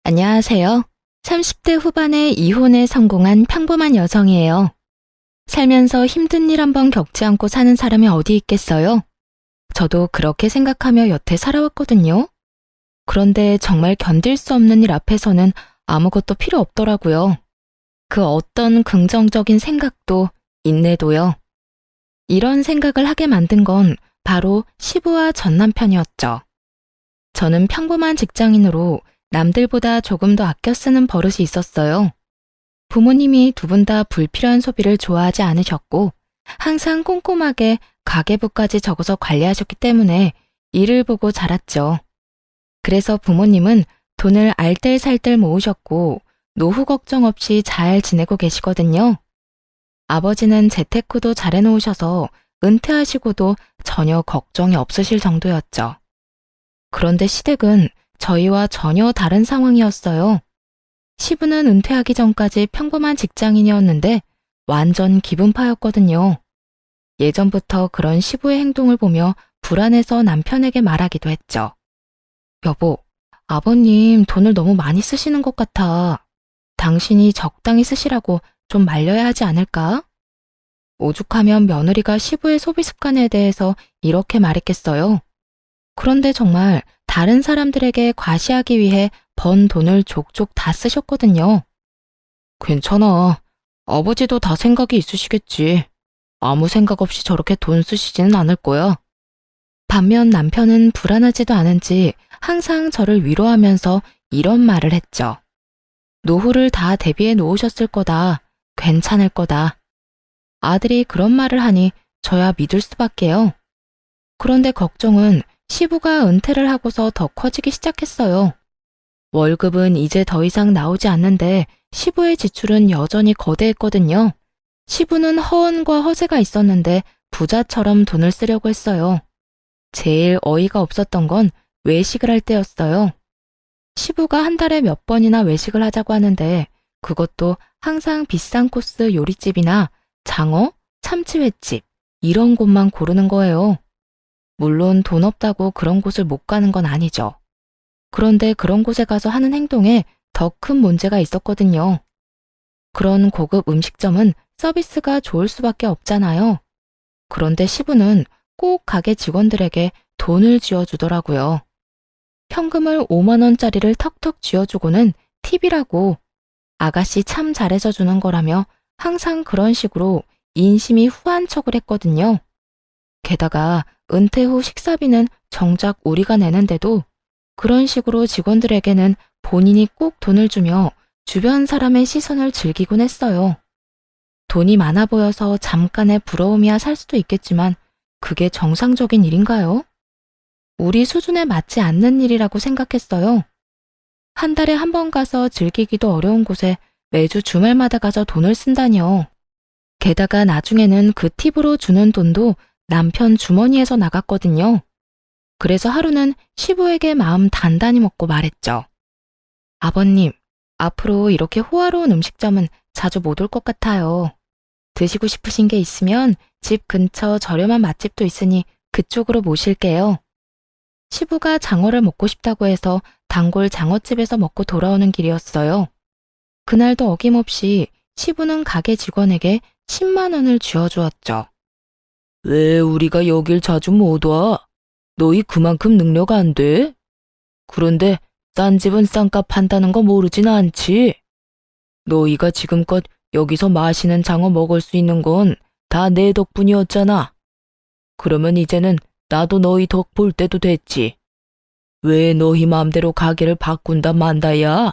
안녕하세요. 30대 후반에 이혼에 성공한 평범한 여성이에요. 살면서 힘든 일 한번 겪지 않고 사는 사람이 어디 있겠어요? 저도 그렇게 생각하며 여태 살아왔거든요. 그런데 정말 견딜 수 없는 일 앞에서는 아무것도 필요 없더라고요. 그 어떤 긍정적인 생각도, 인내도요. 이런 생각을 하게 만든 건 바로 시부와 전 남편이었죠. 저는 평범한 직장인으로 남들보다 조금 더 아껴 쓰는 버릇이 있었어요. 부모님이 두 분 다 불필요한 소비를 좋아하지 않으셨고, 항상 꼼꼼하게 가계부까지 적어서 관리하셨기 때문에 일을 보고 자랐죠. 그래서 부모님은 돈을 알뜰살뜰 모으셨고, 노후 걱정 없이 잘 지내고 계시거든요. 아버지는 재테크도 잘 해놓으셔서 은퇴하시고도 전혀 걱정이 없으실 정도였죠. 그런데 시댁은 저희와 전혀 다른 상황이었어요. 시부는 은퇴하기 전까지 평범한 직장인이었는데 완전 기분파였거든요. 예전부터 그런 시부의 행동을 보며 불안해서 남편에게 말하기도 했죠. 여보, 아버님 돈을 너무 많이 쓰시는 것 같아. 당신이 적당히 쓰시라고 좀 말려야 하지 않을까? 오죽하면 며느리가 시부의 소비 습관에 대해서 이렇게 말했겠어요. 그런데 정말 다른 사람들에게 과시하기 위해 번 돈을 족족 다 쓰셨거든요. 괜찮아. 아버지도 다 생각이 있으시겠지. 아무 생각 없이 저렇게 돈 쓰시지는 않을 거야. 반면 남편은 불안하지도 않은지 항상 저를 위로하면서 이런 말을 했죠. 노후를 다 대비해 놓으셨을 거다. 괜찮을 거다. 아들이 그런 말을 하니 저야 믿을 수밖에요. 그런데 걱정은 시부가 은퇴를 하고서 더 커지기 시작했어요. 월급은 이제 더 이상 나오지 않는데 시부의 지출은 여전히 거대했거든요. 시부는 허언과 허세가 있었는데 부자처럼 돈을 쓰려고 했어요. 제일 어이가 없었던 건 외식을 할 때였어요. 시부가 한 달에 몇 번이나 외식을 하자고 하는데 그것도 항상 비싼 코스 요리집이나 장어, 참치횟집 이런 곳만 고르는 거예요. 물론 돈 없다고 그런 곳을 못 가는 건 아니죠. 그런데 그런 곳에 가서 하는 행동에 더 큰 문제가 있었거든요. 그런 고급 음식점은 서비스가 좋을 수밖에 없잖아요. 그런데 시부는 꼭 가게 직원들에게 돈을 쥐어주더라고요. 현금을 5만 원짜리를 턱턱 쥐어주고는 팁이라고 아가씨 참 잘해서 주는 거라며 항상 그런 식으로 인심이 후한 척을 했거든요. 게다가 은퇴 후 식사비는 정작 우리가 내는데도 그런 식으로 직원들에게는 본인이 꼭 돈을 주며 주변 사람의 시선을 즐기곤 했어요. 돈이 많아 보여서 잠깐의 부러움이야 살 수도 있겠지만 그게 정상적인 일인가요? 우리 수준에 맞지 않는 일이라고 생각했어요. 한 달에 한 번 가서 즐기기도 어려운 곳에 매주 주말마다 가서 돈을 쓴다니요. 게다가 나중에는 그 팁으로 주는 돈도 남편 주머니에서 나갔거든요. 그래서 하루는 시부에게 마음 단단히 먹고 말했죠. 아버님, 앞으로 이렇게 호화로운 음식점은 자주 못 올 것 같아요. 드시고 싶으신 게 있으면 집 근처 저렴한 맛집도 있으니 그쪽으로 모실게요. 시부가 장어를 먹고 싶다고 해서 단골 장어집에서 먹고 돌아오는 길이었어요. 그날도 어김없이 시부는 가게 직원에게 10만 원을 쥐어주었죠. 왜 우리가 여길 자주 못 와? 너희 그만큼 능력 안 돼? 그런데 싼 집은 싼값 한다는 거 모르진 않지? 너희가 지금껏 여기서 맛있는 장어 먹을 수 있는 건 다 내 덕분이었잖아. 그러면 이제는 나도 너희 덕 볼 때도 됐지. 왜 너희 마음대로 가게를 바꾼다 만다야?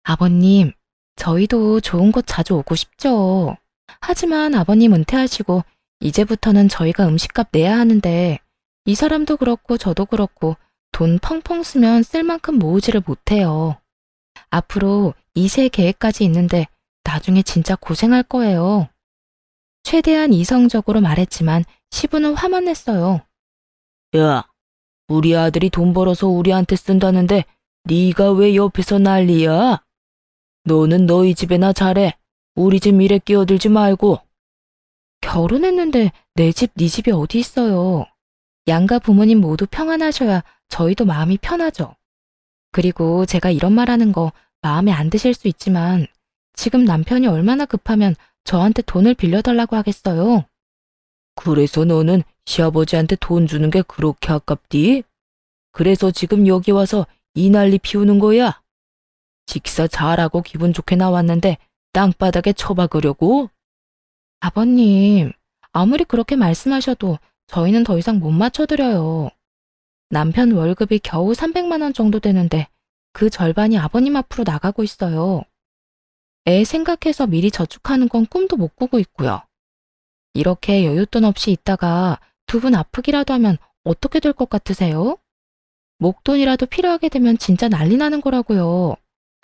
아버님, 저희도 좋은 곳 자주 오고 싶죠. 하지만 아버님 은퇴하시고 이제부터는 저희가 음식값 내야 하는데 이 사람도 그렇고 저도 그렇고 돈 펑펑 쓰면 쓸 만큼 모으지를 못해요. 앞으로 2세 계획까지 있는데 나중에 진짜 고생할 거예요. 최대한 이성적으로 말했지만 시부는 화만 냈어요. 야, 우리 아들이 돈 벌어서 우리한테 쓴다는데 네가 왜 옆에서 난리야? 너는 너희 집에나 잘해. 우리 집 일에 끼어들지 말고. 결혼했는데 내 집, 네 집이 어디 있어요. 양가 부모님 모두 평안하셔야 저희도 마음이 편하죠. 그리고 제가 이런 말하는 거 마음에 안 드실 수 있지만 지금 남편이 얼마나 급하면 저한테 돈을 빌려달라고 하겠어요. 그래서 너는 시아버지한테 돈 주는 게 그렇게 아깝디? 그래서 지금 여기 와서 이 난리 피우는 거야? 식사 잘하고 기분 좋게 나왔는데 땅바닥에 처박으려고? 아버님, 아무리 그렇게 말씀하셔도 저희는 더 이상 못 맞춰드려요. 남편 월급이 겨우 300만 원 정도 되는데 그 절반이 아버님 앞으로 나가고 있어요. 애 생각해서 미리 저축하는 건 꿈도 못 꾸고 있고요. 이렇게 여윳돈 없이 있다가 두 분 아프기라도 하면 어떻게 될 것 같으세요? 목돈이라도 필요하게 되면 진짜 난리 나는 거라고요.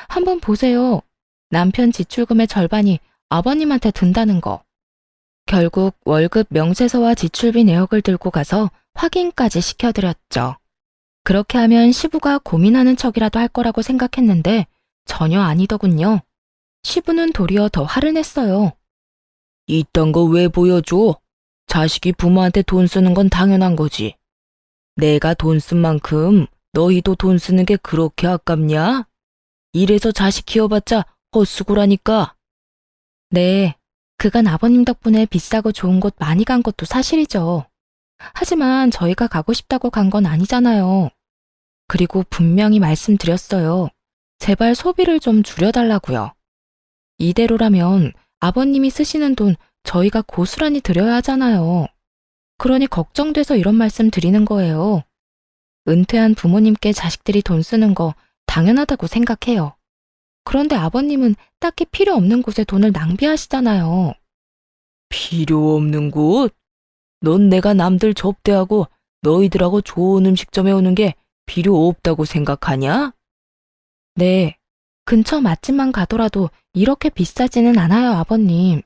한번 보세요. 남편 지출금의 절반이 아버님한테 든다는 거. 결국 월급 명세서와 지출비 내역을 들고 가서 확인까지 시켜드렸죠. 그렇게 하면 시부가 고민하는 척이라도 할 거라고 생각했는데 전혀 아니더군요. 시부는 도리어 더 화를 냈어요. 이딴 거 왜 보여줘? 자식이 부모한테 돈 쓰는 건 당연한 거지. 내가 돈 쓴 만큼 너희도 돈 쓰는 게 그렇게 아깝냐? 이래서 자식 키워봤자 헛수고라니까. 네, 그간 아버님 덕분에 비싸고 좋은 곳 많이 간 것도 사실이죠. 하지만 저희가 가고 싶다고 간 건 아니잖아요. 그리고 분명히 말씀드렸어요. 제발 소비를 좀 줄여달라고요. 이대로라면 아버님이 쓰시는 돈 저희가 고스란히 드려야 하잖아요. 그러니 걱정돼서 이런 말씀 드리는 거예요. 은퇴한 부모님께 자식들이 돈 쓰는 거 당연하다고 생각해요. 그런데 아버님은 딱히 필요 없는 곳에 돈을 낭비하시잖아요. 필요 없는 곳? 넌 내가 남들 접대하고 너희들하고 좋은 음식점에 오는 게 필요 없다고 생각하냐? 네, 근처 맛집만 가더라도 이렇게 비싸지는 않아요, 아버님.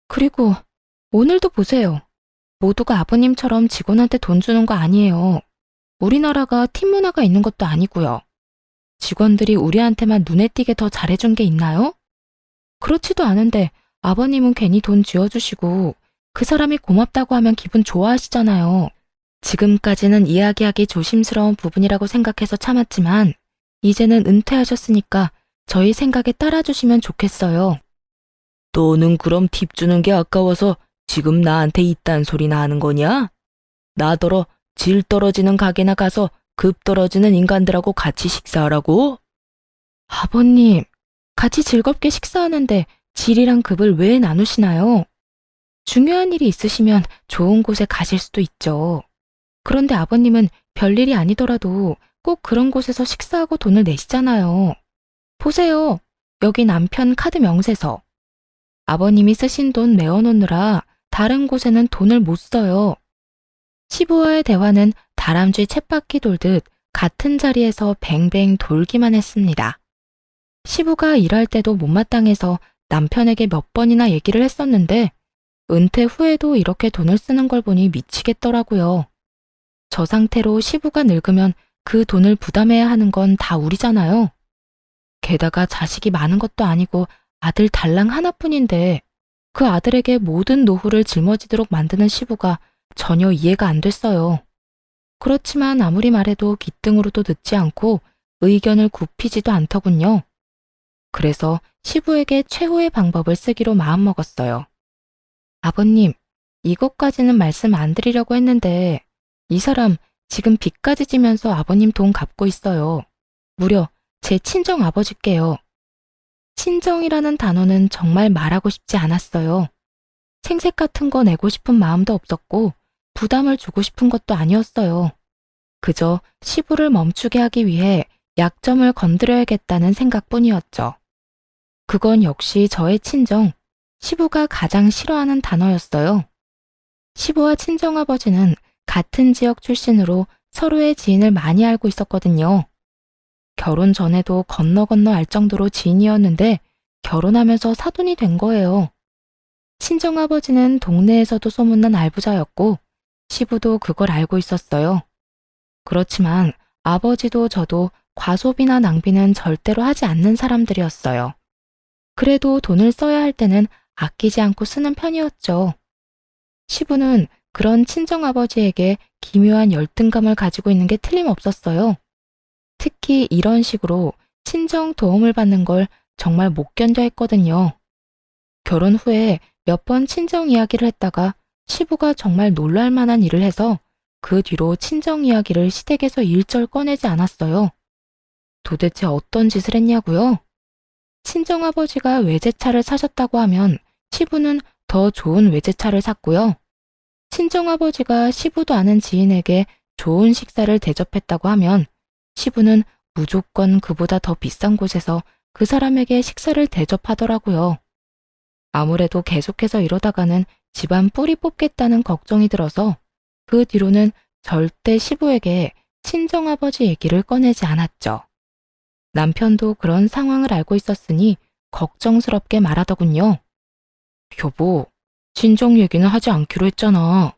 그리고 오늘도 보세요. 모두가 아버님처럼 직원한테 돈 주는 거 아니에요. 우리나라가 팀 문화가 있는 것도 아니고요. 직원들이 우리한테만 눈에 띄게 더 잘해준 게 있나요? 그렇지도 않은데 아버님은 괜히 돈 쥐어주시고 그 사람이 고맙다고 하면 기분 좋아하시잖아요. 지금까지는 이야기하기 조심스러운 부분이라고 생각해서 참았지만 이제는 은퇴하셨으니까 저희 생각에 따라주시면 좋겠어요. 너는 그럼 팁 주는 게 아까워서 지금 나한테 이딴 소리나 하는 거냐? 나더러 질 떨어지는 가게나 가서 급 떨어지는 인간들하고 같이 식사하라고? 아버님, 같이 즐겁게 식사하는데 질이랑 급을 왜 나누시나요? 중요한 일이 있으시면 좋은 곳에 가실 수도 있죠. 그런데 아버님은 별일이 아니더라도 꼭 그런 곳에서 식사하고 돈을 내시잖아요. 보세요. 여기 남편 카드 명세서. 아버님이 쓰신 돈 메워놓느라 다른 곳에는 돈을 못 써요. 시부와의 대화는 다람쥐 쳇바퀴 돌듯 같은 자리에서 뱅뱅 돌기만 했습니다. 시부가 일할 때도 못마땅해서 남편에게 몇 번이나 얘기를 했었는데 은퇴 후에도 이렇게 돈을 쓰는 걸 보니 미치겠더라고요. 저 상태로 시부가 늙으면 그 돈을 부담해야 하는 건 다 우리잖아요. 게다가 자식이 많은 것도 아니고 아들 달랑 하나뿐인데 그 아들에게 모든 노후를 짊어지도록 만드는 시부가 전혀 이해가 안 됐어요. 그렇지만 아무리 말해도 귀등으로도 듣지 않고 의견을 굽히지도 않더군요. 그래서 시부에게 최후의 방법을 쓰기로 마음먹었어요. 아버님, 이것까지는 말씀 안 드리려고 했는데 이 사람 지금 빚까지 지면서 아버님 돈 갚고 있어요. 무려 제 친정 아버지께요. 친정이라는 단어는 정말 말하고 싶지 않았어요. 생색 같은 거 내고 싶은 마음도 없었고 부담을 주고 싶은 것도 아니었어요. 그저 시부를 멈추게 하기 위해 약점을 건드려야겠다는 생각뿐이었죠. 그건 역시 저의 친정, 시부가 가장 싫어하는 단어였어요. 시부와 친정아버지는 같은 지역 출신으로 서로의 지인을 많이 알고 있었거든요. 결혼 전에도 건너 알 정도로 지인이었는데 결혼하면서 사돈이 된 거예요. 친정아버지는 동네에서도 소문난 알부자였고 시부도 그걸 알고 있었어요. 그렇지만 아버지도 저도 과소비나 낭비는 절대로 하지 않는 사람들이었어요. 그래도 돈을 써야 할 때는 아끼지 않고 쓰는 편이었죠. 시부는 그런 친정아버지에게 기묘한 열등감을 가지고 있는 게 틀림없었어요. 특히 이런 식으로 친정 도움을 받는 걸 정말 못 견뎌 했거든요. 결혼 후에 몇 번 친정 이야기를 했다가 시부가 정말 놀랄 만한 일을 해서 그 뒤로 친정 이야기를 시댁에서 일절 꺼내지 않았어요. 도대체 어떤 짓을 했냐고요? 친정아버지가 외제차를 사셨다고 하면 시부는 더 좋은 외제차를 샀고요. 친정아버지가 시부도 아는 지인에게 좋은 식사를 대접했다고 하면 시부는 무조건 그보다 더 비싼 곳에서 그 사람에게 식사를 대접하더라고요. 아무래도 계속해서 이러다가는 집안 뿌리 뽑겠다는 걱정이 들어서 그 뒤로는 절대 시부에게 친정아버지 얘기를 꺼내지 않았죠. 남편도 그런 상황을 알고 있었으니 걱정스럽게 말하더군요. 여보, 친정 얘기는 하지 않기로 했잖아.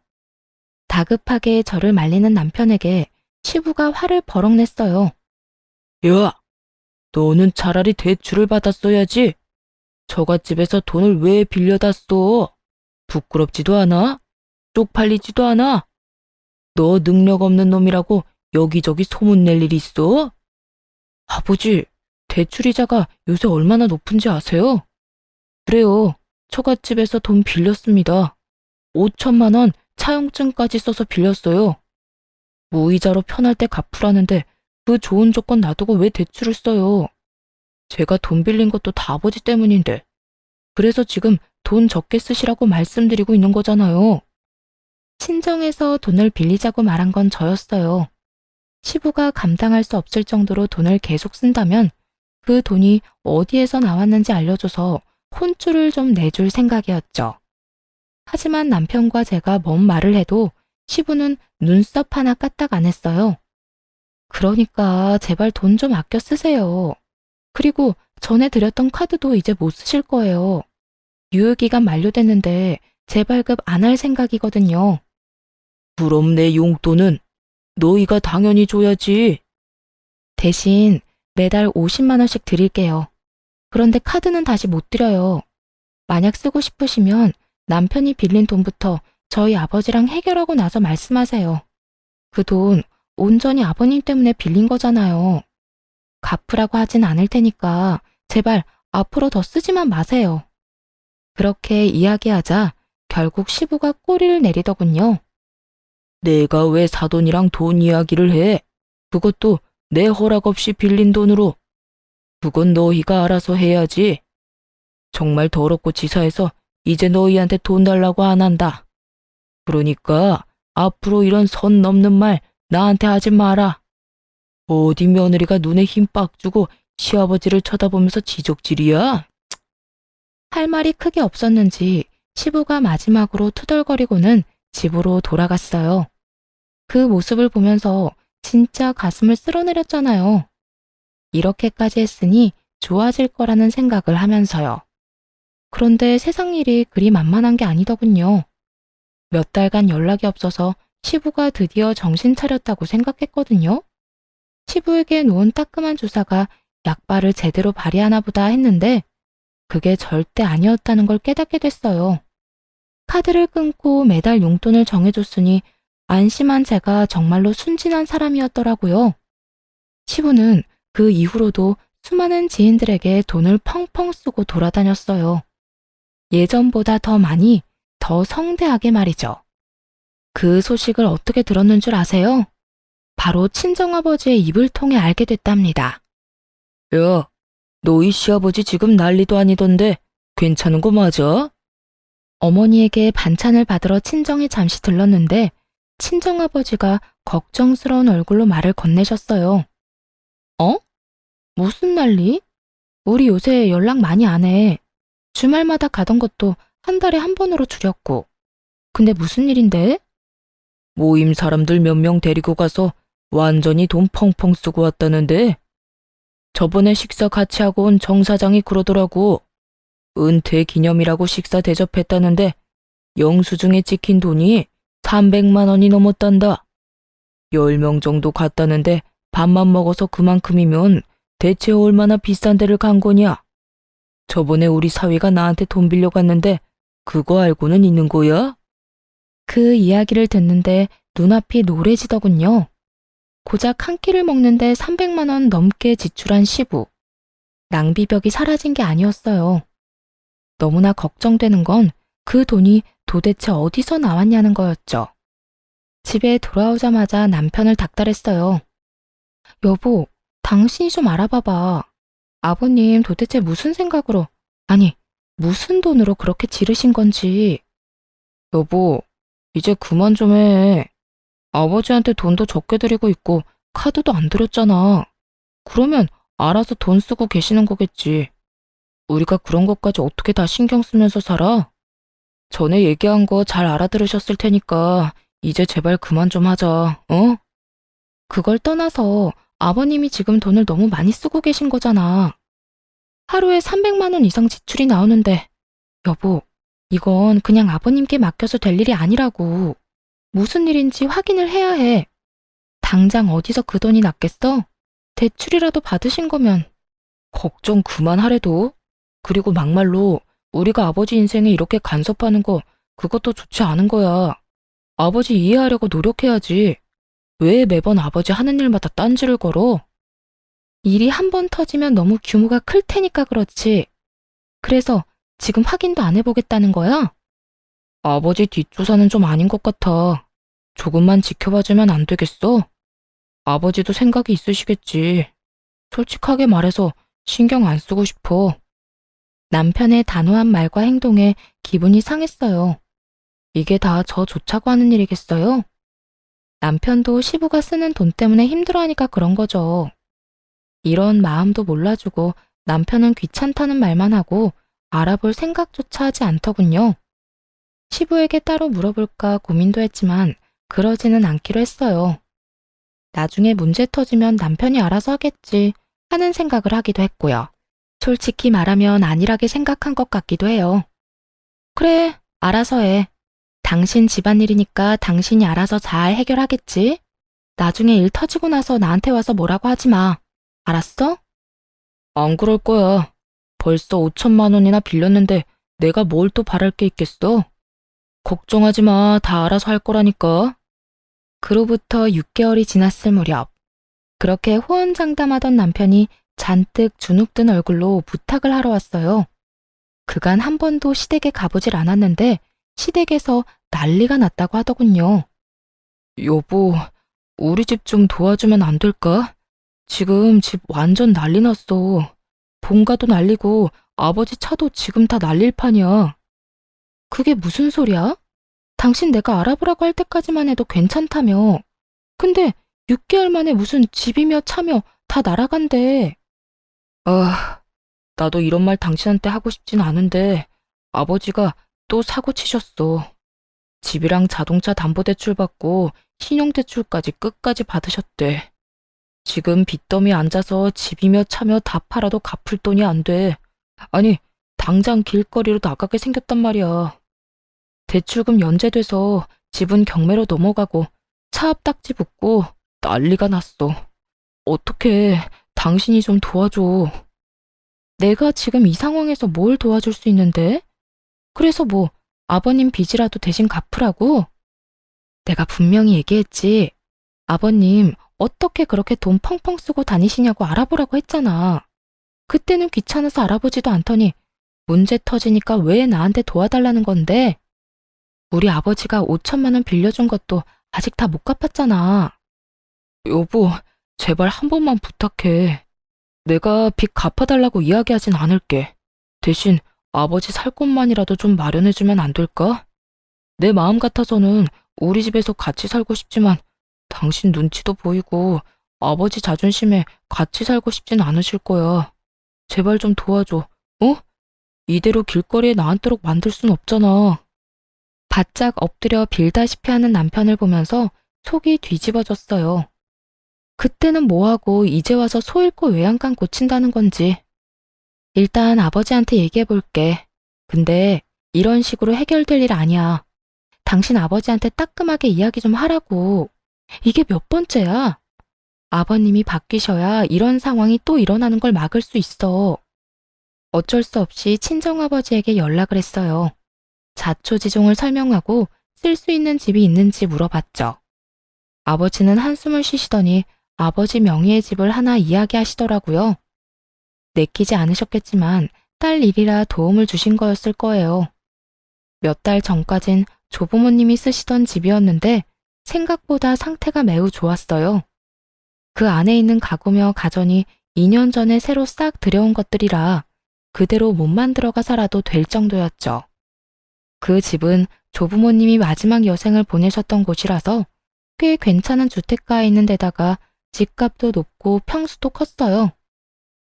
다급하게 저를 말리는 남편에게 시부가 화를 버럭 냈어요. 야, 너는 차라리 대출을 받았어야지. 처갓집에서 돈을 왜 빌려다 써? 부끄럽지도 않아? 쪽팔리지도 않아? 너 능력 없는 놈이라고 여기저기 소문낼 일이 있어? 아버지, 대출이자가 요새 얼마나 높은지 아세요? 그래요. 처갓집에서 돈 빌렸습니다. 5천만 원 차용증까지 써서 빌렸어요. 무이자로 편할 때 갚으라는데 그 좋은 조건 놔두고 왜 대출을 써요? 제가 돈 빌린 것도 다 아버지 때문인데. 그래서 지금 돈 적게 쓰시라고 말씀드리고 있는 거잖아요. 친정에서 돈을 빌리자고 말한 건 저였어요. 시부가 감당할 수 없을 정도로 돈을 계속 쓴다면 그 돈이 어디에서 나왔는지 알려줘서 혼쭐을 좀 내줄 생각이었죠. 하지만 남편과 제가 뭔 말을 해도 시부는 눈썹 하나 까딱 안 했어요. 그러니까 제발 돈 좀 아껴 쓰세요. 그리고 전에 드렸던 카드도 이제 못 쓰실 거예요. 유효기간 만료됐는데 재발급 안 할 생각이거든요. 그럼 내 용돈은 너희가 당연히 줘야지. 대신 매달 50만 원씩 드릴게요. 그런데 카드는 다시 못 드려요. 만약 쓰고 싶으시면 남편이 빌린 돈부터 저희 아버지랑 해결하고 나서 말씀하세요. 그 돈 온전히 아버님 때문에 빌린 거잖아요. 갚으라고 하진 않을 테니까 제발 앞으로 더 쓰지만 마세요. 그렇게 이야기하자 결국 시부가 꼬리를 내리더군요. 내가 왜 사돈이랑 돈 이야기를 해? 그것도 내 허락 없이 빌린 돈으로. 그건 너희가 알아서 해야지. 정말 더럽고 치사해서 이제 너희한테 돈 달라고 안 한다. 그러니까 앞으로 이런 선 넘는 말 나한테 하지 마라. 어디 며느리가 눈에 힘 빡 주고 시아버지를 쳐다보면서 지적질이야? 할 말이 크게 없었는지 시부가 마지막으로 투덜거리고는 집으로 돌아갔어요. 그 모습을 보면서 진짜 가슴을 쓸어내렸잖아요. 이렇게까지 했으니 좋아질 거라는 생각을 하면서요. 그런데 세상 일이 그리 만만한 게 아니더군요. 몇 달간 연락이 없어서 시부가 드디어 정신 차렸다고 생각했거든요. 시부에게 놓은 따끔한 주사가 약발을 제대로 발휘하나 보다 했는데 그게 절대 아니었다는 걸 깨닫게 됐어요. 카드를 끊고 매달 용돈을 정해줬으니 안심한 제가 정말로 순진한 사람이었더라고요. 시부는 그 이후로도 수많은 지인들에게 돈을 펑펑 쓰고 돌아다녔어요. 예전보다 더 많이, 더 성대하게 말이죠. 그 소식을 어떻게 들었는 줄 아세요? 바로 친정아버지의 입을 통해 알게 됐답니다. 야, 너희 시아버지 지금 난리도 아니던데 괜찮은 거 맞아? 어머니에게 반찬을 받으러 친정에 잠시 들렀는데 친정아버지가 걱정스러운 얼굴로 말을 건네셨어요. 어? 무슨 난리? 우리 요새 연락 많이 안 해. 주말마다 가던 것도 한 달에 한 번으로 줄였고. 근데 무슨 일인데? 모임 사람들 몇 명 데리고 가서 완전히 돈 펑펑 쓰고 왔다는데 저번에 식사 같이 하고 온 정 사장이 그러더라고. 은퇴 기념이라고 식사 대접했다는데 영수증에 찍힌 돈이 300만 원이 넘었단다. 10명 정도 갔다는데 밥만 먹어서 그만큼이면 대체 얼마나 비싼 데를 간 거냐? 저번에 우리 사위가 나한테 돈 빌려갔는데 그거 알고는 있는 거야? 그 이야기를 듣는데 눈앞이 노래지더군요. 고작 한 끼를 먹는데 300만 원 넘게 지출한 시부. 낭비벽이 사라진 게 아니었어요. 너무나 걱정되는 건 그 돈이 도대체 어디서 나왔냐는 거였죠. 집에 돌아오자마자 남편을 닥달했어요. 여보, 당신이 좀 알아봐봐. 아버님 도대체 무슨 생각으로, 아니, 무슨 돈으로 그렇게 지르신 건지. 여보, 이제 그만 좀 해. 아버지한테 돈도 적게 드리고 있고 카드도 안 드렸잖아. 그러면 알아서 돈 쓰고 계시는 거겠지. 우리가 그런 것까지 어떻게 다 신경 쓰면서 살아? 전에 얘기한 거 잘 알아들으셨을 테니까 이제 제발 그만 좀 하자, 어? 그걸 떠나서 아버님이 지금 돈을 너무 많이 쓰고 계신 거잖아. 하루에 300만 원 이상 지출이 나오는데, 여보, 이건 그냥 아버님께 맡겨서 될 일이 아니라고. 무슨 일인지 확인을 해야 해. 당장 어디서 그 돈이 났겠어? 대출이라도 받으신 거면. 걱정 그만하래도. 그리고 막말로 우리가 아버지 인생에 이렇게 간섭하는 거 그것도 좋지 않은 거야. 아버지 이해하려고 노력해야지. 왜 매번 아버지 하는 일마다 딴지를 걸어? 일이 한 번 터지면 너무 규모가 클 테니까 그렇지. 그래서 지금 확인도 안 해보겠다는 거야? 아버지 뒷조사는 좀 아닌 것 같아. 조금만 지켜봐주면 안 되겠어? 아버지도 생각이 있으시겠지. 솔직하게 말해서 신경 안 쓰고 싶어. 남편의 단호한 말과 행동에 기분이 상했어요. 이게 다 저 좋자고 하는 일이겠어요? 남편도 시부가 쓰는 돈 때문에 힘들어하니까 그런 거죠. 이런 마음도 몰라주고 남편은 귀찮다는 말만 하고 알아볼 생각조차 하지 않더군요. 시부에게 따로 물어볼까 고민도 했지만 그러지는 않기로 했어요. 나중에 문제 터지면 남편이 알아서 하겠지 하는 생각을 하기도 했고요. 솔직히 말하면 안일하게 생각한 것 같기도 해요. 그래, 알아서 해. 당신 집안일이니까 당신이 알아서 잘 해결하겠지? 나중에 일 터지고 나서 나한테 와서 뭐라고 하지 마. 알았어? 안 그럴 거야. 벌써 5천만 원이나 빌렸는데 내가 뭘 또 바랄 게 있겠어? 걱정하지 마. 다 알아서 할 거라니까. 그로부터 6개월이 지났을 무렵, 그렇게 호언장담하던 남편이 잔뜩 주눅든 얼굴로 부탁을 하러 왔어요. 그간 한 번도 시댁에 가보질 않았는데 시댁에서 난리가 났다고 하더군요. 여보, 우리 집 좀 도와주면 안 될까? 지금 집 완전 난리 났어. 본가도 난리고 아버지 차도 지금 다 난릴 판이야. 그게 무슨 소리야? 당신 내가 알아보라고 할 때까지만 해도 괜찮다며. 근데 6개월 만에 무슨 집이며 차며 다 날아간대. 아, 나도 이런 말 당신한테 하고 싶진 않은데 아버지가 또 사고 치셨어. 집이랑 자동차 담보대출 받고 신용대출까지 끝까지 받으셨대. 지금 빚더미에 앉아서 집이며 차며 다 팔아도 갚을 돈이 안 돼. 아니, 당장 길거리로 나가게 생겼단 말이야. 대출금 연체돼서 집은 경매로 넘어가고 차 앞 딱지 붙고 난리가 났어. 어떡해, 당신이 좀 도와줘. 내가 지금 이 상황에서 뭘 도와줄 수 있는데? 그래서 뭐 아버님 빚이라도 대신 갚으라고? 내가 분명히 얘기했지. 아버님 어떻게 그렇게 돈 펑펑 쓰고 다니시냐고 알아보라고 했잖아. 그때는 귀찮아서 알아보지도 않더니 문제 터지니까 왜 나한테 도와달라는 건데? 우리 아버지가 5천만 원 빌려준 것도 아직 다 못 갚았잖아. 여보, 제발 한 번만 부탁해. 내가 빚 갚아달라고 이야기하진 않을게. 대신 아버지 살 곳만이라도 좀 마련해주면 안 될까? 내 마음 같아서는 우리 집에서 같이 살고 싶지만 당신 눈치도 보이고 아버지 자존심에 같이 살고 싶진 않으실 거야. 제발 좀 도와줘, 어? 이대로 길거리에 나앉도록 만들 순 없잖아. 바짝 엎드려 빌다시피 하는 남편을 보면서 속이 뒤집어졌어요. 그때는 뭐하고 이제 와서 소 잃고 외양간 고친다는 건지. 일단 아버지한테 얘기해볼게. 근데 이런 식으로 해결될 일 아니야. 당신 아버지한테 따끔하게 이야기 좀 하라고. 이게 몇 번째야? 아버님이 바뀌셔야 이런 상황이 또 일어나는 걸 막을 수 있어. 어쩔 수 없이 친정아버지에게 연락을 했어요. 자초지종을 설명하고 쓸 수 있는 집이 있는지 물어봤죠. 아버지는 한숨을 쉬시더니 아버지 명의의 집을 하나 이야기하시더라고요. 내키지 않으셨겠지만 딸 일이라 도움을 주신 거였을 거예요. 몇 달 전까진 조부모님이 쓰시던 집이었는데 생각보다 상태가 매우 좋았어요. 그 안에 있는 가구며 가전이 2년 전에 새로 싹 들여온 것들이라 그대로 몸만 들어가 살아도 될 정도였죠. 그 집은 조부모님이 마지막 여생을 보내셨던 곳이라서 꽤 괜찮은 주택가에 있는 데다가 집값도 높고 평수도 컸어요.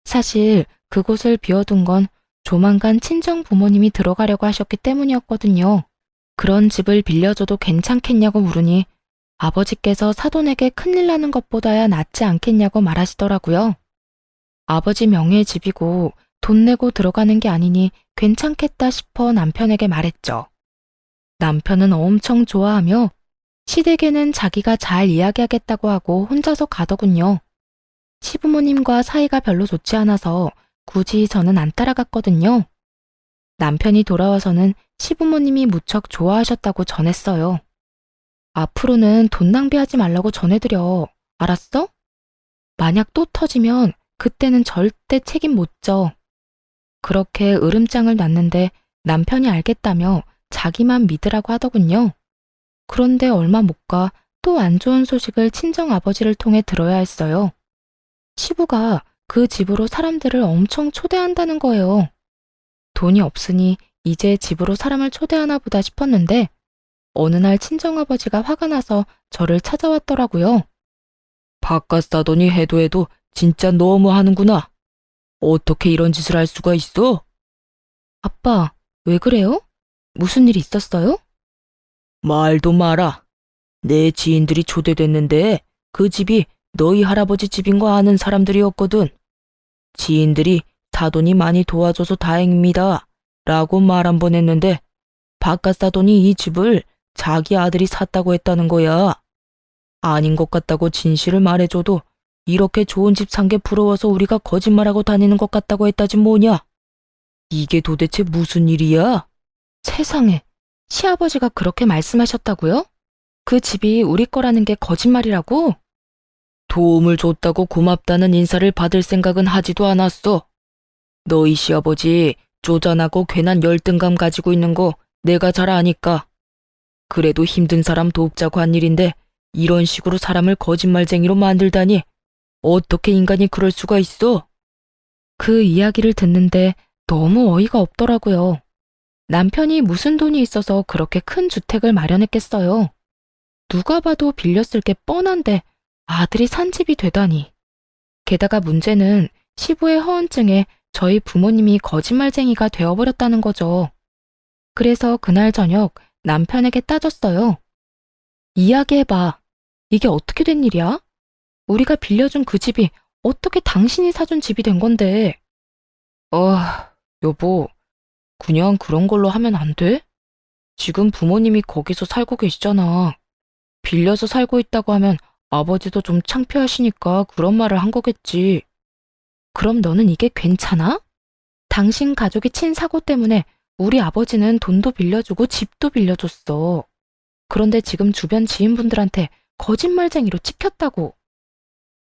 사실 그곳을 비워둔 건 조만간 친정 부모님이 들어가려고 하셨기 때문이었거든요. 그런 집을 빌려줘도 괜찮겠냐고 물으니 아버지께서 사돈에게 큰일 나는 것보다야 낫지 않겠냐고 말하시더라고요. 아버지 명의의 집이고 돈 내고 들어가는 게 아니니 괜찮겠다 싶어 남편에게 말했죠. 남편은 엄청 좋아하며 시댁에는 자기가 잘 이야기하겠다고 하고 혼자서 가더군요. 시부모님과 사이가 별로 좋지 않아서 굳이 저는 안 따라갔거든요. 남편이 돌아와서는 시부모님이 무척 좋아하셨다고 전했어요. 앞으로는 돈 낭비하지 말라고 전해드려. 알았어? 만약 또 터지면 그때는 절대 책임 못 져. 그렇게 으름장을 놨는데 남편이 알겠다며 자기만 믿으라고 하더군요. 그런데 얼마 못 가 또 안 좋은 소식을 친정 아버지를 통해 들어야 했어요. 시부가 그 집으로 사람들을 엄청 초대한다는 거예요. 돈이 없으니 이제 집으로 사람을 초대하나 보다 싶었는데 어느 날 친정아버지가 화가 나서 저를 찾아왔더라고요. 바깥 사돈이 해도 진짜 너무 하는구나. 어떻게 이런 짓을 할 수가 있어? 아빠, 왜 그래요? 무슨 일 있었어요? 말도 마라. 내 지인들이 초대됐는데 그 집이 너희 할아버지 집인 거 아는 사람들이었거든. 지인들이 사돈이 많이 도와줘서 다행입니다. 라고 말 한 번 했는데 바깥 사돈이 이 집을 자기 아들이 샀다고 했다는 거야. 아닌 것 같다고 진실을 말해줘도 이렇게 좋은 집 산 게 부러워서 우리가 거짓말하고 다니는 것 같다고 했다지 뭐냐. 이게 도대체 무슨 일이야? 세상에, 시아버지가 그렇게 말씀하셨다고요? 그 집이 우리 거라는 게 거짓말이라고? 도움을 줬다고 고맙다는 인사를 받을 생각은 하지도 않았어. 너희 시아버지 쪼잔하고 괜한 열등감 가지고 있는 거 내가 잘 아니까. 그래도 힘든 사람 돕자고 한 일인데 이런 식으로 사람을 거짓말쟁이로 만들다니 어떻게 인간이 그럴 수가 있어? 그 이야기를 듣는데 너무 어이가 없더라고요. 남편이 무슨 돈이 있어서 그렇게 큰 주택을 마련했겠어요. 누가 봐도 빌렸을 게 뻔한데 아들이 산 집이 되다니. 게다가 문제는 시부의 허언증에 저희 부모님이 거짓말쟁이가 되어버렸다는 거죠. 그래서 그날 저녁 남편에게 따졌어요. 이야기해봐. 이게 어떻게 된 일이야? 우리가 빌려준 그 집이 어떻게 당신이 사준 집이 된 건데? 여보, 그냥 그런 걸로 하면 안 돼? 지금 부모님이 거기서 살고 계시잖아. 빌려서 살고 있다고 하면 아버지도 좀 창피하시니까 그런 말을 한 거겠지. 그럼 너는 이게 괜찮아? 당신 가족이 친 사고 때문에 우리 아버지는 돈도 빌려주고 집도 빌려줬어. 그런데 지금 주변 지인분들한테 거짓말쟁이로 찍혔다고.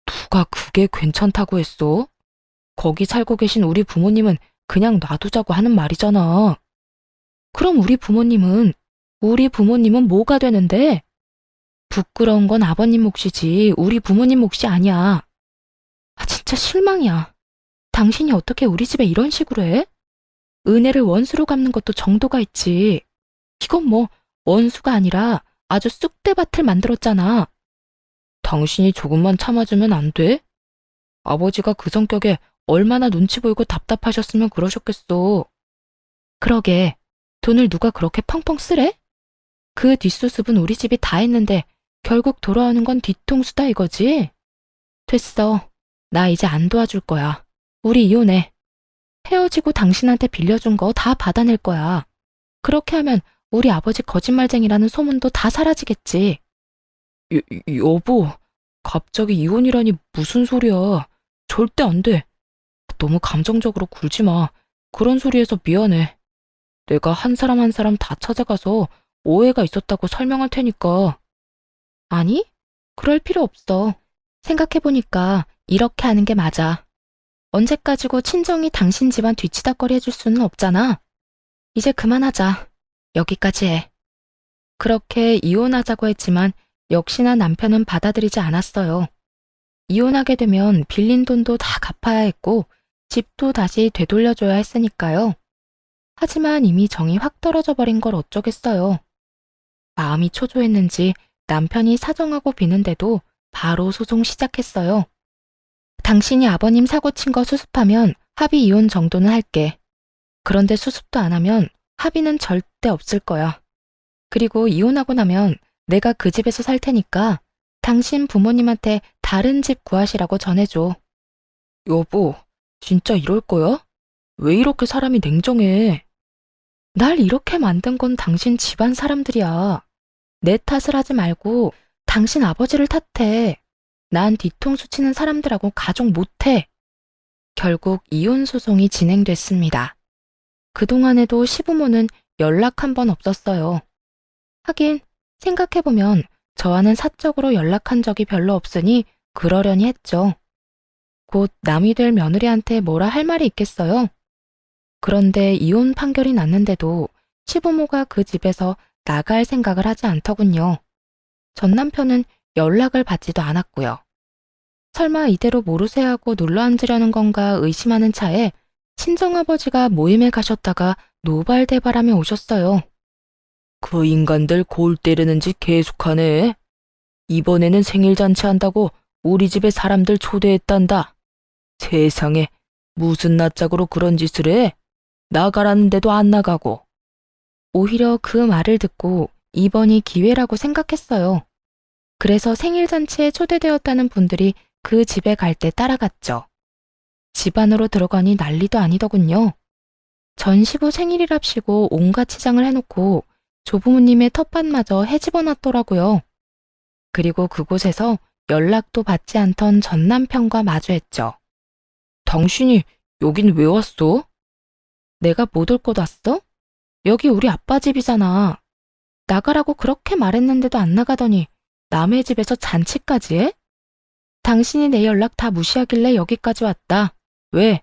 누가 그게 괜찮다고 했어? 거기 살고 계신 우리 부모님은 그냥 놔두자고 하는 말이잖아. 그럼 우리 부모님은 뭐가 되는데? 부끄러운 건 아버님 몫이지 우리 부모님 몫이 아니야. 진짜 실망이야. 당신이 어떻게 우리 집에 이런 식으로 해? 은혜를 원수로 갚는 것도 정도가 있지. 이건 뭐 원수가 아니라 아주 쑥대밭을 만들었잖아. 당신이 조금만 참아주면 안 돼? 아버지가 그 성격에 얼마나 눈치 보이고 답답하셨으면 그러셨겠어. 그러게, 돈을 누가 그렇게 펑펑 쓰래? 그 뒷수습은 우리 집이 다 했는데 결국 돌아오는 건 뒤통수다 이거지? 됐어. 나 이제 안 도와줄 거야. 우리 이혼해. 헤어지고 당신한테 빌려준 거 다 받아낼 거야. 그렇게 하면 우리 아버지 거짓말쟁이라는 소문도 다 사라지겠지. 여보, 갑자기 이혼이라니 무슨 소리야. 절대 안 돼. 너무 감정적으로 굴지 마. 그런 소리해서 미안해. 내가 한 사람 한 사람 다 찾아가서 오해가 있었다고 설명할 테니까. 아니, 그럴 필요 없어. 생각해보니까 이렇게 하는 게 맞아. 언제까지고 친정이 당신 집안 뒤치다꺼리 해줄 수는 없잖아. 이제 그만하자. 여기까지 해. 그렇게 이혼하자고 했지만 역시나 남편은 받아들이지 않았어요. 이혼하게 되면 빌린 돈도 다 갚아야 했고 집도 다시 되돌려줘야 했으니까요. 하지만 이미 정이 확 떨어져 버린 걸 어쩌겠어요. 마음이 초조했는지 남편이 사정하고 비는데도 바로 소송 시작했어요. 당신이 아버님 사고 친 거 수습하면 합의 이혼 정도는 할게. 그런데 수습도 안 하면 합의는 절대 없을 거야. 그리고 이혼하고 나면 내가 그 집에서 살 테니까 당신 부모님한테 다른 집 구하시라고 전해줘. 여보, 진짜 이럴 거야? 왜 이렇게 사람이 냉정해? 날 이렇게 만든 건 당신 집안 사람들이야. 내 탓을 하지 말고 당신 아버지를 탓해. 난 뒤통수 치는 사람들하고 가족 못해. 결국 이혼 소송이 진행됐습니다. 그동안에도 시부모는 연락 한 번 없었어요. 하긴 생각해보면 저와는 사적으로 연락한 적이 별로 없으니 그러려니 했죠. 곧 남이 될 며느리한테 뭐라 할 말이 있겠어요? 그런데 이혼 판결이 났는데도 시부모가 그 집에서 나갈 생각을 하지 않더군요. 전 남편은 연락을 받지도 않았고요. 설마 이대로 모르쇠 하고 눌러앉으려는 건가 의심하는 차에 친정아버지가 모임에 가셨다가 노발대발하며 오셨어요. 그 인간들 골 때리는 짓 계속하네. 이번에는 생일잔치 한다고 우리 집에 사람들 초대했단다. 세상에 무슨 낯짝으로 그런 짓을 해? 나가라는데도 안 나가고. 오히려 그 말을 듣고 이번이 기회라고 생각했어요. 그래서 생일잔치에 초대되었다는 분들이 그 집에 갈 때 따라갔죠. 집 안으로 들어가니 난리도 아니더군요. 전 시부 생일이랍시고 온갖 치장을 해놓고 조부모님의 텃밭마저 해집어놨더라고요. 그리고 그곳에서 연락도 받지 않던 전 남편과 마주했죠. 당신이 여긴 왜 왔어? 내가 못 올 곳 왔어? 여기 우리 아빠 집이잖아. 나가라고 그렇게 말했는데도 안 나가더니 남의 집에서 잔치까지 해? 당신이 내 연락 다 무시하길래 여기까지 왔다. 왜?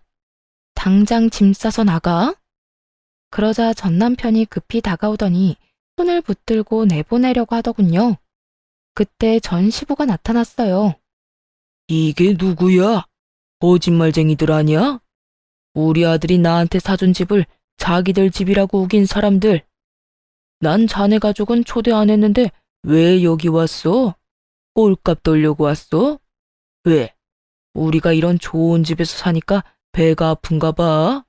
당장 짐 싸서 나가? 그러자 전 남편이 급히 다가오더니 손을 붙들고 내보내려고 하더군요. 그때 전 시부가 나타났어요. 이게 누구야? 거짓말쟁이들 아니야? 우리 아들이 나한테 사준 집을 자기들 집이라고 우긴 사람들. 난 자네 가족은 초대 안 했는데 왜 여기 왔어? 꼴값 돌려고 왔어? 왜? 우리가 이런 좋은 집에서 사니까 배가 아픈가 봐?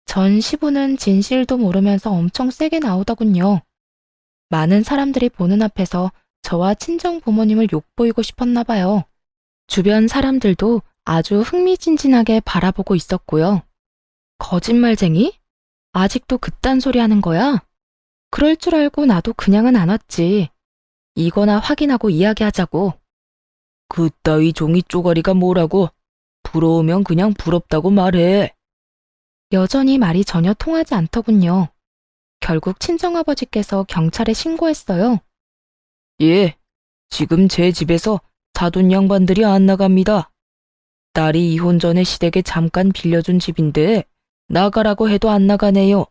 전 시부는 진실도 모르면서 엄청 세게 나오더군요. 많은 사람들이 보는 앞에서 저와 친정 부모님을 욕보이고 싶었나 봐요. 주변 사람들도 아주 흥미진진하게 바라보고 있었고요. 거짓말쟁이? 아직도 그딴 소리 하는 거야? 그럴 줄 알고 나도 그냥은 안 왔지. 이거나 확인하고 이야기하자고. 그따위 종이 쪼가리가 뭐라고? 부러우면 그냥 부럽다고 말해. 여전히 말이 전혀 통하지 않더군요. 결국 친정아버지께서 경찰에 신고했어요. 예, 지금 제 집에서 사돈 양반들이 안 나갑니다. 딸이 이혼 전에 시댁에 잠깐 빌려준 집인데 나가라고 해도 안 나가네요.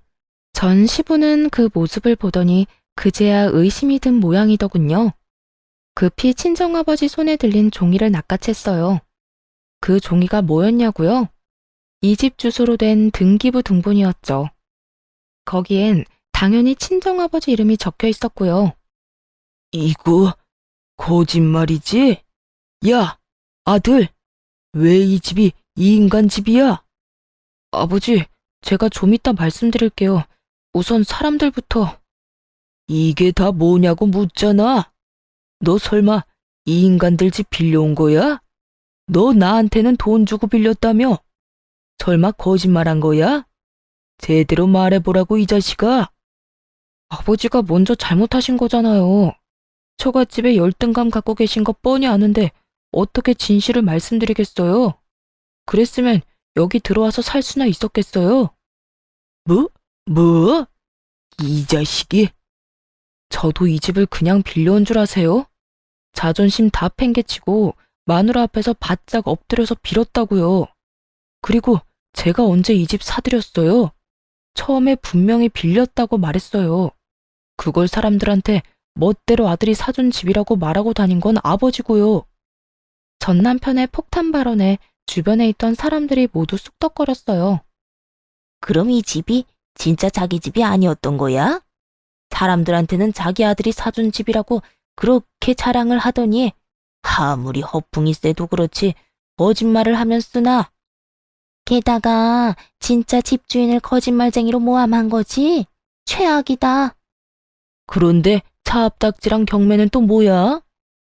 전 시부는 그 모습을 보더니 그제야 의심이 든 모양이더군요. 급히 친정아버지 손에 들린 종이를 낚아챘어요. 그 종이가 뭐였냐고요? 이 집 주소로 된 등기부 등본이었죠. 거기엔 당연히 친정아버지 이름이 적혀 있었고요. 이거 거짓말이지? 야, 아들, 왜 이 집이 이 인간 집이야? 아버지, 제가 좀 이따 말씀드릴게요. 우선 사람들부터. 이게 다 뭐냐고 묻잖아. 너 설마 이 인간들 집 빌려온 거야? 너 나한테는 돈 주고 빌렸다며? 설마 거짓말한 거야? 제대로 말해보라고 이 자식아. 아버지가 먼저 잘못하신 거잖아요. 처갓집에 열등감 갖고 계신 거 뻔히 아는데 어떻게 진실을 말씀드리겠어요? 그랬으면 여기 들어와서 살 수나 있었겠어요? 뭐? 이 자식이? 저도 이 집을 그냥 빌려온 줄 아세요? 자존심 다 팽개치고 마누라 앞에서 바짝 엎드려서 빌었다고요. 그리고 제가 언제 이 집 사드렸어요? 처음에 분명히 빌렸다고 말했어요. 그걸 사람들한테 멋대로 아들이 사준 집이라고 말하고 다닌 건 아버지고요. 전 남편의 폭탄 발언에 주변에 있던 사람들이 모두 쑥덕거렸어요. 그럼 이 집이 진짜 자기 집이 아니었던 거야? 사람들한테는 자기 아들이 사준 집이라고 그렇게 자랑을 하더니 아무리 허풍이 세도 그렇지 거짓말을 하면 쓰나? 게다가 진짜 집주인을 거짓말쟁이로 모함한 거지? 최악이다. 그런데 차압딱지랑 경매는 또 뭐야?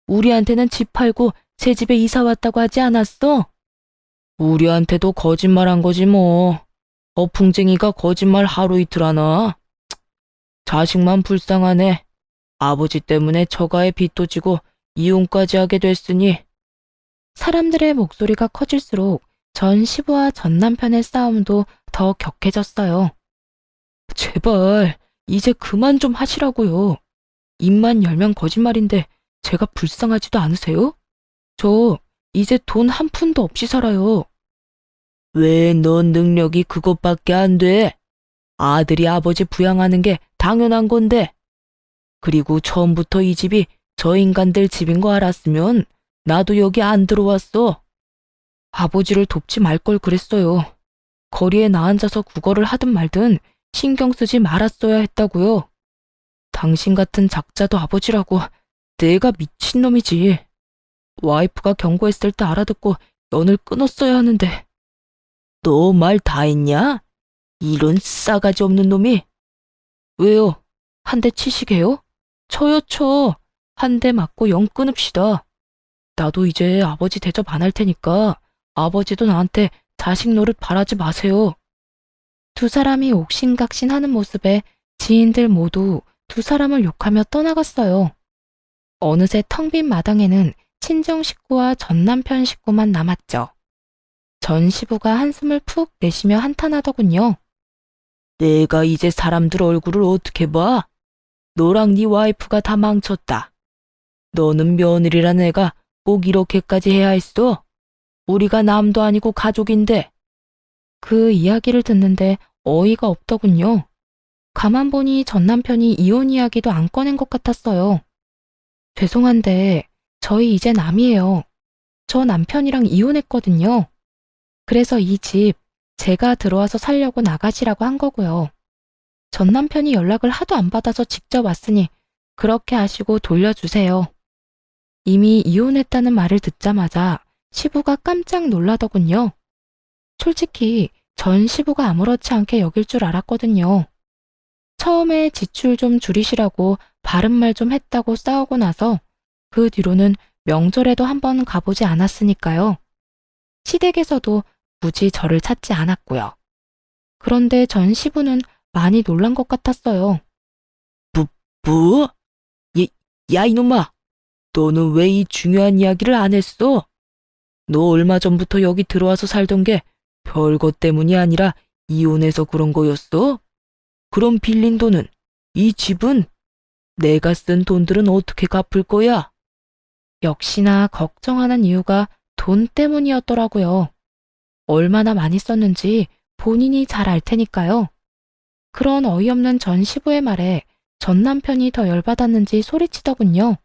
우리한테는 집 팔고 새 집에 이사 왔다고 하지 않았어? 우리한테도 거짓말한 거지 뭐. 허풍쟁이가 거짓말 하루 이틀 하나? 자식만 불쌍하네. 아버지 때문에 처가에 빚도 지고 이혼까지 하게 됐으니. 사람들의 목소리가 커질수록 전 시부와 전 남편의 싸움도 더 격해졌어요. 제발 이제 그만 좀 하시라고요. 입만 열면 거짓말인데 제가 불쌍하지도 않으세요? 저 이제 돈 한 푼도 없이 살아요. 왜 넌 능력이 그것밖에 안 돼? 아들이 아버지 부양하는 게 당연한 건데. 그리고 처음부터 이 집이 저 인간들 집인 거 알았으면 나도 여기 안 들어왔어. 아버지를 돕지 말 걸 그랬어요. 거리에 나 앉아서 구걸을 하든 말든 신경 쓰지 말았어야 했다고요. 당신 같은 작자도 아버지라고. 내가 미친놈이지. 와이프가 경고했을 때 알아듣고 연을 끊었어야 하는데. 너 말 다 했냐? 이런 싸가지 없는 놈이. 왜요? 한 대 치시게요? 쳐요 쳐. 한 대 맞고 영 끊읍시다. 나도 이제 아버지 대접 안 할 테니까 아버지도 나한테 자식 노릇 바라지 마세요. 두 사람이 옥신각신하는 모습에 지인들 모두 두 사람을 욕하며 떠나갔어요. 어느새 텅 빈 마당에는 친정 식구와 전 남편 식구만 남았죠. 전 시부가 한숨을 푹 내쉬며 한탄하더군요. 내가 이제 사람들 얼굴을 어떻게 봐? 너랑 네 와이프가 다 망쳤다. 너는 며느리란 애가 꼭 이렇게까지 해야 했어? 우리가 남도 아니고 가족인데. 그 이야기를 듣는데 어이가 없더군요. 가만 보니 전 남편이 이혼 이야기도 안 꺼낸 것 같았어요. 죄송한데 저희 이제 남이에요. 저 남편이랑 이혼했거든요. 그래서 이 집 제가 들어와서 살려고 나가시라고 한 거고요. 전 남편이 연락을 하도 안 받아서 직접 왔으니 그렇게 하시고 돌려주세요. 이미 이혼했다는 말을 듣자마자 시부가 깜짝 놀라더군요. 솔직히 전 시부가 아무렇지 않게 여길 줄 알았거든요. 처음에 지출 좀 줄이시라고 바른말 좀 했다고 싸우고 나서 그 뒤로는 명절에도 한번 가보지 않았으니까요. 시댁에서도 굳이 저를 찾지 않았고요. 그런데 전 시부는 많이 놀란 것 같았어요. 뭐? 야 이놈아! 너는 왜 이 중요한 이야기를 안 했어? 너 얼마 전부터 여기 들어와서 살던 게 별것 때문이 아니라 이혼해서 그런 거였어? 그럼 빌린 돈은? 이 집은? 내가 쓴 돈들은 어떻게 갚을 거야? 역시나 걱정하는 이유가 돈 때문이었더라고요. 얼마나 많이 썼는지 본인이 잘 알 테니까요. 그런 어이없는 전 시부의 말에 전 남편이 더 열받았는지 소리치더군요.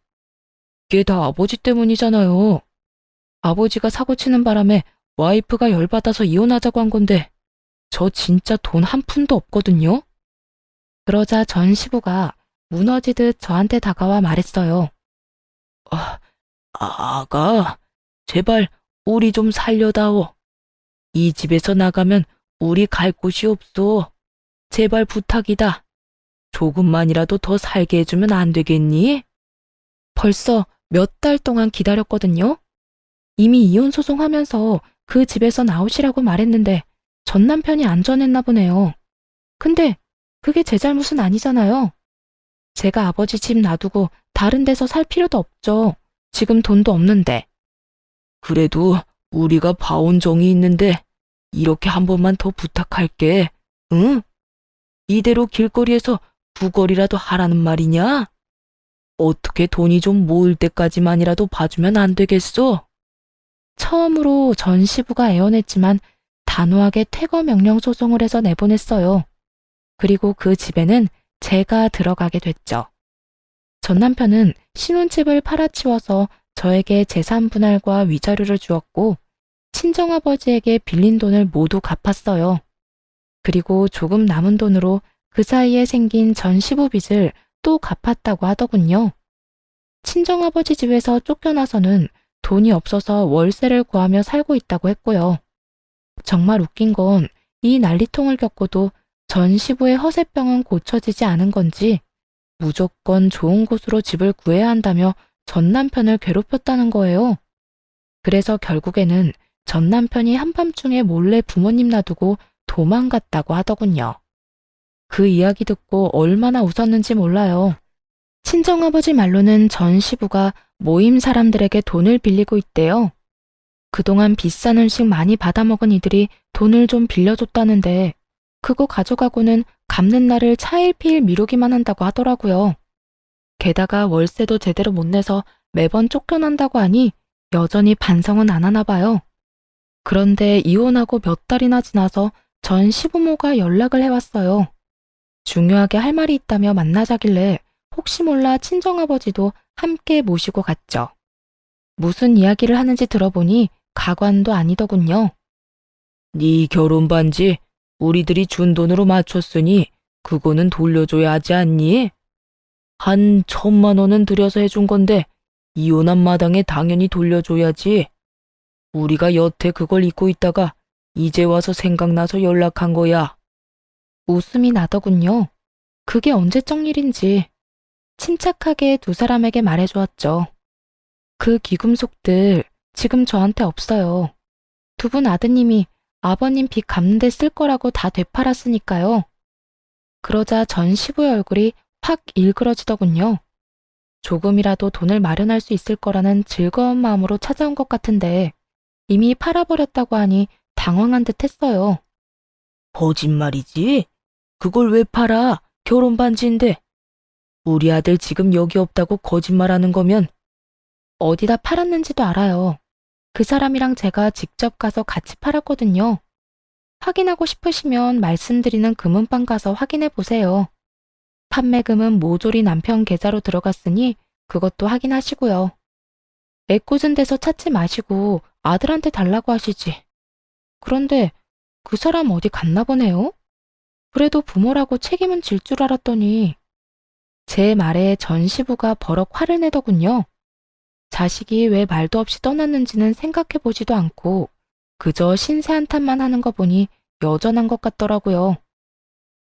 이게 다 아버지 때문이잖아요. 아버지가 사고치는 바람에 와이프가 열받아서 이혼하자고 한 건데 저 진짜 돈 한 푼도 없거든요. 그러자 전 시부가 무너지듯 저한테 다가와 말했어요. 아가, 제발 우리 좀 살려다오. 이 집에서 나가면 우리 갈 곳이 없어. 제발 부탁이다. 조금만이라도 더 살게 해주면 안 되겠니? 벌써 몇 달 동안 기다렸거든요. 이미 이혼 소송하면서 그 집에서 나오시라고 말했는데 전 남편이 안 전했나 보네요. 근데 그게 제 잘못은 아니잖아요. 제가 아버지 집 놔두고 다른 데서 살 필요도 없죠. 지금 돈도 없는데. 그래도 우리가 봐온 정이 있는데 이렇게 한 번만 더 부탁할게. 응? 이대로 길거리에서 구걸이라도 하라는 말이냐? 어떻게 돈이 좀 모을 때까지만이라도 봐주면 안 되겠어? 처음으로 전 시부가 애원했지만 단호하게 퇴거 명령 소송을 해서 내보냈어요. 그리고 그 집에는 제가 들어가게 됐죠. 전 남편은 신혼집을 팔아치워서 저에게 재산 분할과 위자료를 주었고 친정아버지에게 빌린 돈을 모두 갚았어요. 그리고 조금 남은 돈으로 그 사이에 생긴 전 시부 빚을 또 갚았다고 하더군요. 친정아버지 집에서 쫓겨나서는 돈이 없어서 월세를 구하며 살고 있다고 했고요. 정말 웃긴 건 이 난리통을 겪고도 전 시부의 허세병은 고쳐지지 않은 건지 무조건 좋은 곳으로 집을 구해야 한다며 전 남편을 괴롭혔다는 거예요. 그래서 결국에는 전 남편이 한밤중에 몰래 부모님 놔두고 도망갔다고 하더군요. 그 이야기 듣고 얼마나 웃었는지 몰라요. 친정아버지 말로는 전 시부가 모임 사람들에게 돈을 빌리고 있대요. 그동안 비싼 음식 많이 받아먹은 이들이 돈을 좀 빌려줬다는데 그거 가져가고는 갚는 날을 차일피일 미루기만 한다고 하더라고요. 게다가 월세도 제대로 못 내서 매번 쫓겨난다고 하니 여전히 반성은 안 하나 봐요. 그런데 이혼하고 몇 달이나 지나서 전 시부모가 연락을 해왔어요. 중요하게 할 말이 있다며 만나자길래 혹시 몰라 친정아버지도 함께 모시고 갔죠. 무슨 이야기를 하는지 들어보니 가관도 아니더군요. 네 결혼 반지 우리들이 준 돈으로 맞췄으니 그거는 돌려줘야 하지 않니? 한 1,000만 원은 들여서 해준 건데 이혼한 마당에 당연히 돌려줘야지. 우리가 여태 그걸 잊고 있다가 이제 와서 생각나서 연락한 거야. 웃음이 나더군요. 그게 언제적 일인지 침착하게 두 사람에게 말해주었죠. 그 귀금속들 지금 저한테 없어요. 두 분 아드님이 아버님 빚 갚는 데 쓸 거라고 다 되팔았으니까요. 그러자 전 시부의 얼굴이 확 일그러지더군요. 조금이라도 돈을 마련할 수 있을 거라는 즐거운 마음으로 찾아온 것 같은데 이미 팔아버렸다고 하니 당황한 듯 했어요. 거짓말이지? 그걸 왜 팔아? 결혼 반지인데. 우리 아들 지금 여기 없다고 거짓말하는 거면 어디다 팔았는지도 알아요. 그 사람이랑 제가 직접 가서 같이 팔았거든요. 확인하고 싶으시면 말씀드리는 금은방 가서 확인해 보세요. 판매금은 모조리 남편 계좌로 들어갔으니 그것도 확인하시고요. 애꿎은 데서 찾지 마시고 아들한테 달라고 하시지. 그런데 그 사람 어디 갔나 보네요? 그래도 부모라고 책임은 질 줄 알았더니 제 말에 전 시부가 버럭 화를 내더군요. 자식이 왜 말도 없이 떠났는지는 생각해 보지도 않고 그저 신세 한탄만 하는 거 보니 여전한 것 같더라고요.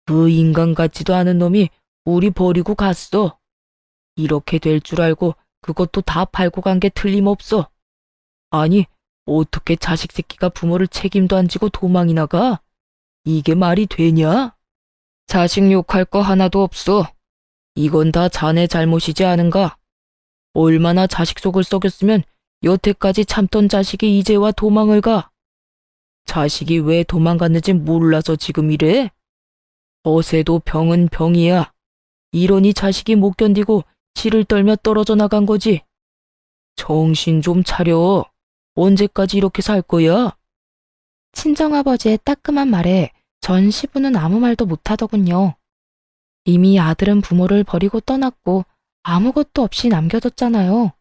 그 인간 같지도 않은 놈이 우리 버리고 갔어. 이렇게 될 줄 알고 그것도 다 팔고 간 게 틀림없어. 아니, 어떻게 자식 새끼가 부모를 책임도 안 지고 도망이 나가? 이게 말이 되냐? 자식 욕할 거 하나도 없어. 이건 다 자네 잘못이지 않은가? 얼마나 자식 속을 썩였으면 여태까지 참던 자식이 이제 와 도망을 가? 자식이 왜 도망갔는지 몰라서 지금 이래? 어세도 병은 병이야. 이러니 자식이 못 견디고 치를 떨며 떨어져 나간 거지. 정신 좀 차려. 언제까지 이렇게 살 거야? 친정아버지의 따끔한 말에 전 시부는 아무 말도 못하더군요. 이미 아들은 부모를 버리고 떠났고 아무것도 없이 남겨뒀잖아요.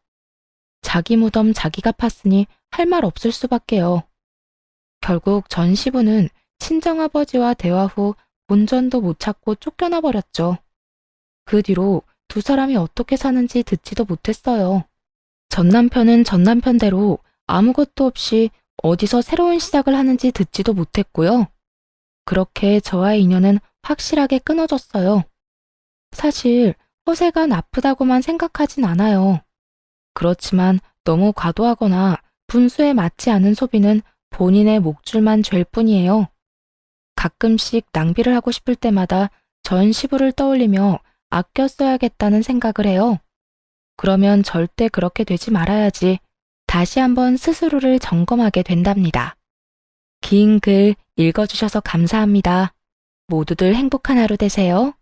자기 무덤 자기가 팠으니 할 말 없을 수밖에요. 결국 전 시부는 친정아버지와 대화 후 본전도 못 찾고 쫓겨나 버렸죠. 그 뒤로 두 사람이 어떻게 사는지 듣지도 못했어요. 전 남편은 전 남편대로 아무것도 없이 어디서 새로운 시작을 하는지 듣지도 못했고요. 그렇게 저와의 인연은 확실하게 끊어졌어요. 사실 허세가 나쁘다고만 생각하진 않아요. 그렇지만 너무 과도하거나 분수에 맞지 않은 소비는 본인의 목줄만 죄일 뿐이에요. 가끔씩 낭비를 하고 싶을 때마다 전 시부를 떠올리며 아껴 써야겠다는 생각을 해요. 그러면 절대 그렇게 되지 말아야지 다시 한번 스스로를 점검하게 된답니다. 긴 글 읽어주셔서 감사합니다. 모두들 행복한 하루 되세요.